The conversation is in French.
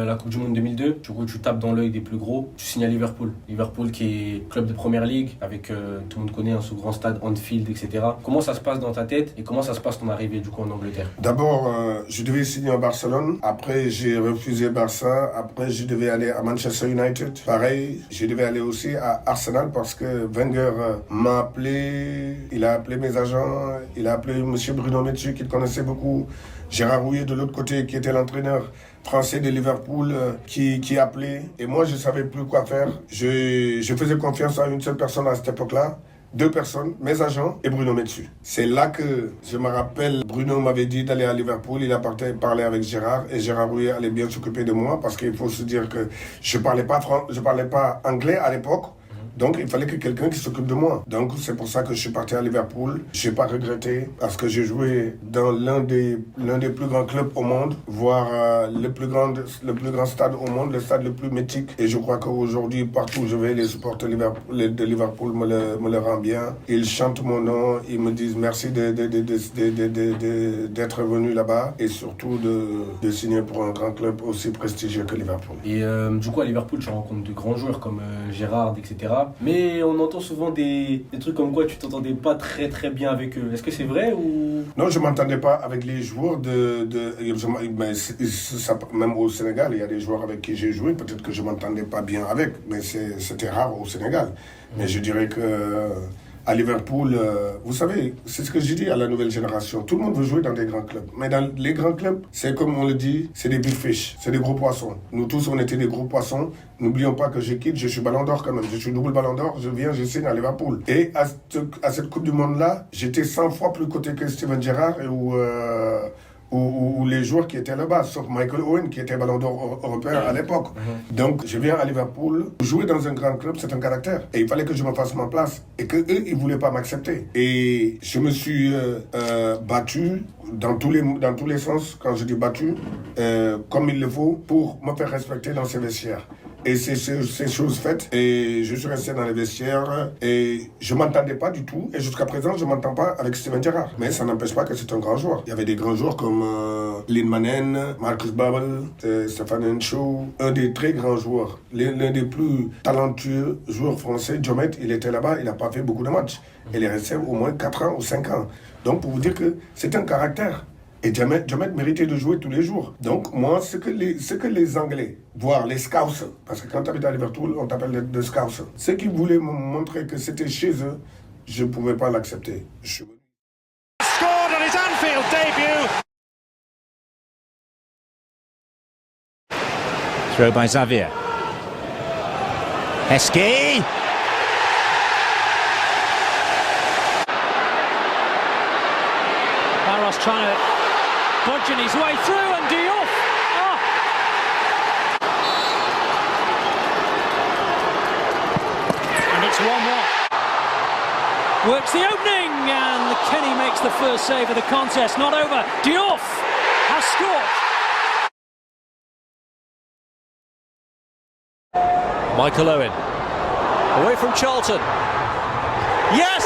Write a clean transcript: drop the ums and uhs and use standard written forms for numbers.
La Coupe du Monde 2002, du coup tu tapes dans l'œil des plus gros, tu signes à Liverpool. Liverpool qui est club de Première Ligue, avec tout le monde connaît ce grand stade, Anfield, etc. Comment ça se passe dans ta tête et comment ça se passe ton arrivée du coup en Angleterre? D'abord, je devais signer à Barcelone. Après, j'ai refusé Barça. Après, je devais aller à Manchester United. Pareil, je devais aller aussi à Arsenal parce que Wenger m'a appelé. Il a appelé mes agents. Il a appelé M. Bruno Metsu, qu'il connaissait beaucoup. Gérard Rouillet de l'autre côté, qui était l'entraîneur français de Liverpool, qui appelait. Et moi, je ne savais plus quoi faire. Je faisais confiance à une seule personne à cette époque-là. Deux personnes, mes agents et Bruno Metsu. C'est là que je me rappelle, Bruno m'avait dit d'aller à Liverpool, il a parlé avec Gérard et Gérard Rouillet allait bien s'occuper de moi parce qu'il faut se dire que je parlais pas anglais à l'époque. Donc, il fallait que quelqu'un qui s'occupe de moi. Donc, c'est pour ça que je suis parti à Liverpool. Je n'ai pas regretté parce que j'ai joué dans l'un des plus grands clubs au monde, voire le plus grand stade au monde, le stade le plus mythique. Et je crois qu'aujourd'hui, partout où je vais, les supporters de Liverpool me le rendent bien. Ils chantent mon nom, ils me disent merci d'être venu là-bas et surtout de signer pour un grand club aussi prestigieux que Liverpool. Et du coup à Liverpool tu rencontres de grands joueurs comme Gérard, etc. Mais on entend souvent des trucs comme quoi tu t'entendais pas très très bien avec eux. Est-ce que c'est vrai ou... Non, je m'entendais pas avec les joueurs même au Sénégal, il y a des joueurs avec qui j'ai joué, peut-être que je m'entendais pas bien avec, mais c'était rare au Sénégal. Mais je dirais que à Liverpool, vous savez, c'est ce que j'ai dit à la nouvelle génération. Tout le monde veut jouer dans des grands clubs. Mais dans les grands clubs, c'est comme on le dit, c'est des big fish, c'est des gros poissons. Nous tous, on était des gros poissons. N'oublions pas que je suis ballon d'or quand même. Je suis double ballon d'or, je signe à Liverpool. Et à cette Coupe du Monde-là, j'étais 100 fois plus coté que Steven Gerrard et ou les joueurs qui étaient là-bas, sauf Michael Owen qui était ballon d'or européen à l'époque. Donc je viens à Liverpool, jouer dans un grand club, c'est un caractère. Et il fallait que je me fasse ma place. Et qu'eux, ils ne voulaient pas m'accepter. Et je me suis battu dans tous les sens, quand je dis battu, comme il le faut, pour me faire respecter dans ces vestiaires. Et c'est chose faite. Et je suis resté dans les vestiaires et je ne m'entendais pas du tout. Et jusqu'à présent, je ne m'entends pas avec Steven Gerrard. Mais ça n'empêche pas que c'est un grand joueur. Il y avait des grands joueurs comme Lynn Manen, Marcus Babbel, Stéphane Henshaw. Un des très grands joueurs. L'un des plus talentueux joueurs français, Djomet, il était là-bas. Il n'a pas fait beaucoup de matchs. Il est resté au moins 4 ans ou 5 ans. Donc pour vous dire que c'est un caractère. Et Djomet méritait de jouer tous les jours. Donc, moi, ce que les Anglais, voire les Scouts, parce que quand tu habites à Liverpool, on t'appelle des Scouts, ceux qui voulaient me montrer que c'était chez eux, je ne pouvais pas l'accepter. Scored on his Anfield debut. Throw by Xavier. Heskey. Barros trying to budging his way through and Diouf. Oh. And it's 1-1. Works the opening and Kenny makes the first save of the contest. Not over. Diouf has scored. Michael Owen away from Charlton. Yes!